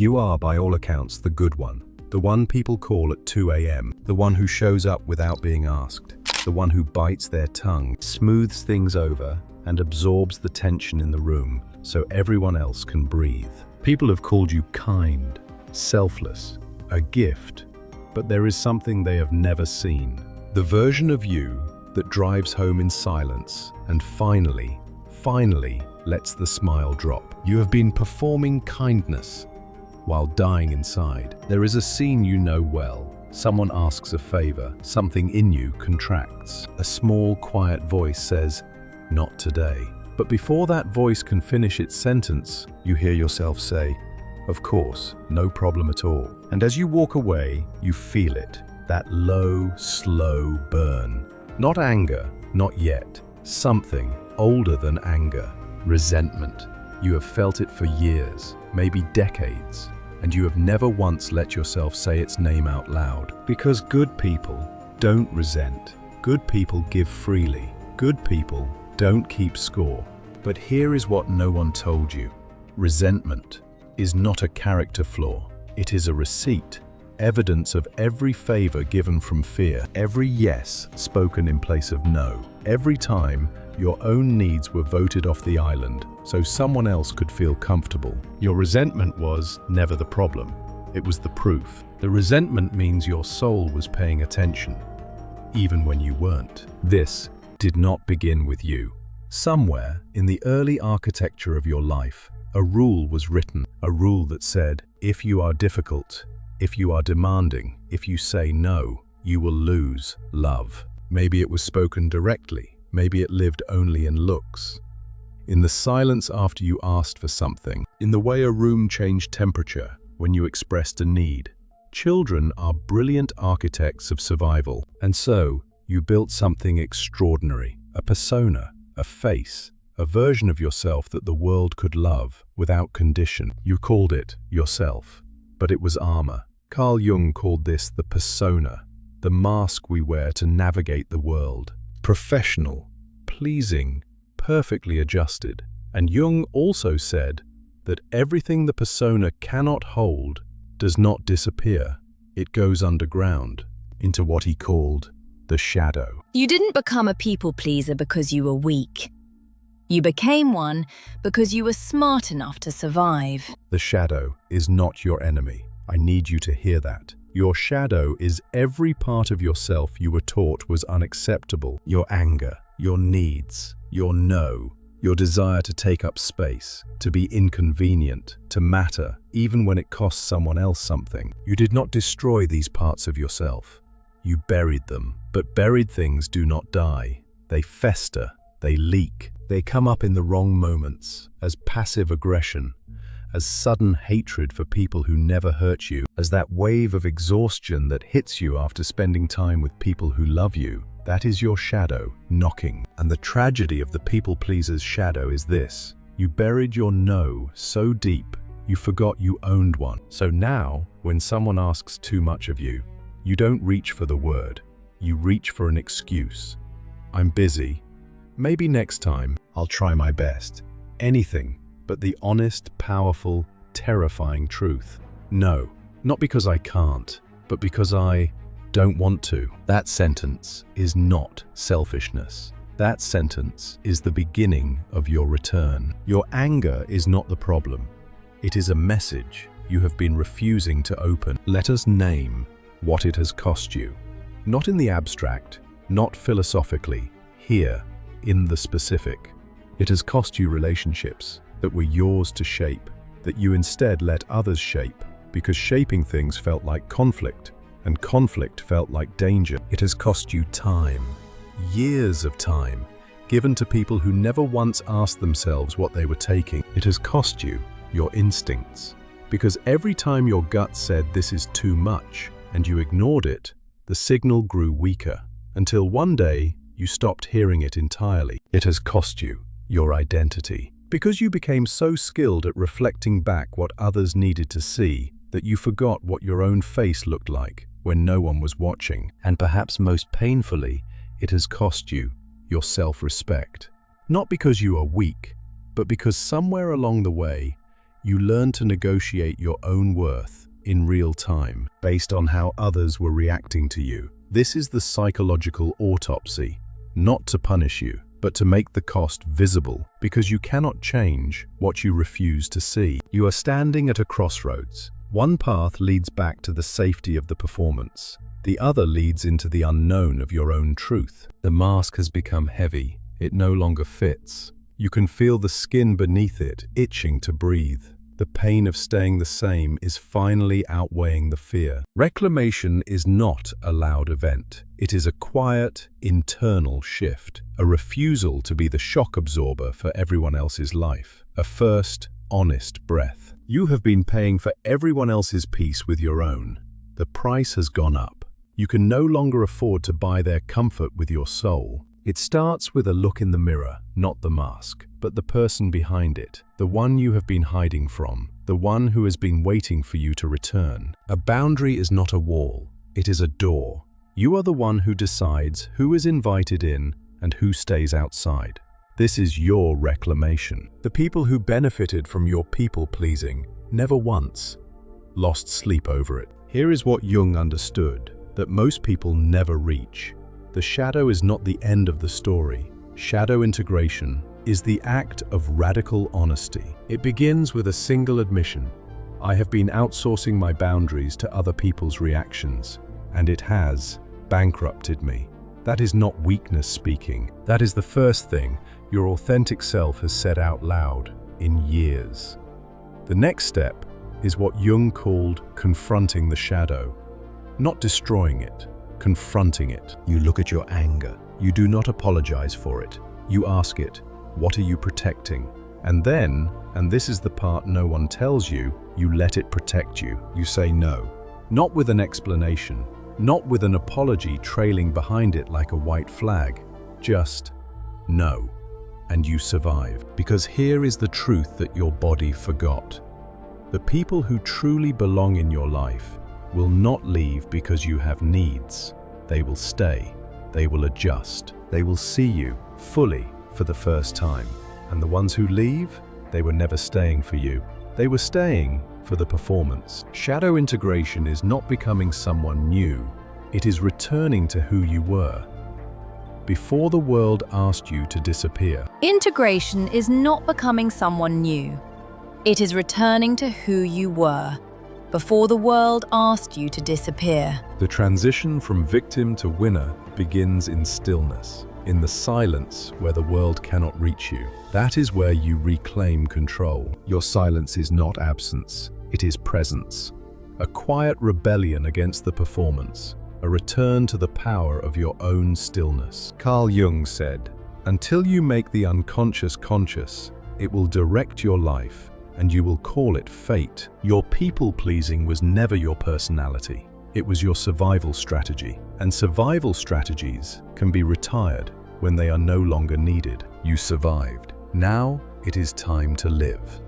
You are, by all accounts, the good one. The one people call at 2 a.m. The one who shows up without being asked. The one who bites their tongue, smooths things over, and absorbs the tension in the room so everyone else can breathe. People have called you kind, selfless, a gift, but there is something they have never seen. The version of you that drives home in silence and finally lets the smile drop. You have been performing kindness while dying inside. There is a scene you know well. Someone asks a favor, something in you contracts. A small, quiet voice says, "Not today." But before that voice can finish its sentence, you hear yourself say, "Of course, no problem at all." And as you walk away, you feel it, that low, slow burn. Not anger, not yet. Something older than anger. Resentment. You have felt it for years, maybe decades, and you have never once let yourself say its name out loud. Because good people don't resent. Good people give freely. Good people don't keep score. But here is what no one told you. Resentment is not a character flaw. It is a receipt, evidence of every favor given from fear, every yes spoken in place of no, every time your own needs were voted off the island so someone else could feel comfortable. Your resentment was never the problem. It was the proof. The resentment means your soul was paying attention, even when you weren't. This did not begin with you. Somewhere in the early architecture of your life, a rule was written, a rule that said, if you are difficult, if you are demanding, if you say no, you will lose love. Maybe it was spoken directly, maybe it lived only in looks. In the silence after you asked for something, in the way a room changed temperature when you expressed a need. Children are brilliant architects of survival, and so you built something extraordinary, a persona, a face, a version of yourself that the world could love without condition. You called it yourself, but it was armor. Carl Jung called this the persona, the mask we wear to navigate the world. Professional, pleasing, perfectly adjusted. And Jung also said that everything the persona cannot hold does not disappear. It goes underground into what he called the shadow. You didn't become a people pleaser because you were weak. You became one because you were smart enough to survive. The shadow is not your enemy. I need you to hear that. Your shadow is every part of yourself you were taught was unacceptable. Your anger, your needs, your no, your desire to take up space, to be inconvenient, to matter, even when it costs someone else something. You did not destroy these parts of yourself. You buried them. But buried things do not die. They fester, they leak. They come up in the wrong moments, as passive aggression, as sudden hatred for people who never hurt you, as that wave of exhaustion that hits you after spending time with people who love you. That is your shadow knocking. And the tragedy of the people pleaser's shadow is this: you buried your no so deep, you forgot you owned one. So now, when someone asks too much of you, you don't reach for the word. You reach for an excuse. I'm busy. Maybe next time I'll try my best. Anything but the honest, powerful, terrifying truth. No, not because I can't, but because I don't want to. That sentence is not selfishness. That sentence is the beginning of your return. Your anger is not the problem. It is a message you have been refusing to open. Let us name what it has cost you. Not in the abstract, not philosophically, here, in the specific. It has cost you relationships that were yours to shape, that you instead let others shape, because shaping things felt like conflict, and conflict felt like danger. It has cost you time, years of time, given to people who never once asked themselves what they were taking. It has cost you your instincts, because every time your gut said this is too much, and you ignored it, the signal grew weaker, until one day you stopped hearing it entirely. It has cost you your identity, because you became so skilled at reflecting back what others needed to see that you forgot what your own face looked like when no one was watching. And perhaps most painfully, it has cost you your self-respect. Not because you are weak, but because somewhere along the way, You learn to negotiate your own worth in real time, based on how others were reacting to you. This is the psychological autopsy, not to punish you, but to make the cost visible, because you cannot change what you refuse to see. You are standing at a crossroads. One path leads back to the safety of the performance. The other leads into the unknown of your own truth. The mask has become heavy. It no longer fits. You can feel the skin beneath it itching to breathe. The pain of staying the same is finally outweighing the fear. Reclamation is not a loud event. It is a quiet, internal shift, a refusal to be the shock absorber for everyone else's life, a first, honest breath. You have been paying for everyone else's peace with your own. The price has gone up. You can no longer afford to buy their comfort with your soul. It starts with a look in the mirror, not the mask, but the person behind it, the one you have been hiding from, the one who has been waiting for you to return. A boundary is not a wall, it is a door. You are the one who decides who is invited in and who stays outside. This is your reclamation. The people who benefited from your people-pleasing never once lost sleep over it. Here is what Jung understood, that most people never reach. The shadow is not the end of the story. Shadow integration is the act of radical honesty. It begins with a single admission. I have been outsourcing my boundaries to other people's reactions, and it has bankrupted me. That is not weakness speaking. That is the first thing your authentic self has said out loud in years. The next step is what Jung called confronting the shadow. Not destroying it, confronting it. You look at your anger. You do not apologize for it. You ask it, what are you protecting? And then, and this is the part no one tells you, you let it protect you. You say no. Not with an explanation, not with an apology trailing behind it like a white flag. Just no. And you survive. Because here is the truth that your body forgot. The people who truly belong in your life will not leave because you have needs. They will stay. They will adjust. They will see you fully for the first time. And the ones who leave, they were never staying for you. They were staying for the performance. Shadow integration is not becoming someone new. It is returning to who you were before the world asked you to disappear. Integration is not becoming someone new. It is returning to who you were before the world asked you to disappear. The transition from victim to winner begins in stillness, in the silence where the world cannot reach you. That is where you reclaim control. Your silence is not absence, it is presence. A quiet rebellion against the performance, a return to the power of your own stillness. Carl Jung said, "Until you make the unconscious conscious, it will direct your life, and you will call it fate." Your people-pleasing was never your personality. It was your survival strategy. And survival strategies can be retired when they are no longer needed. You survived. Now it is time to live.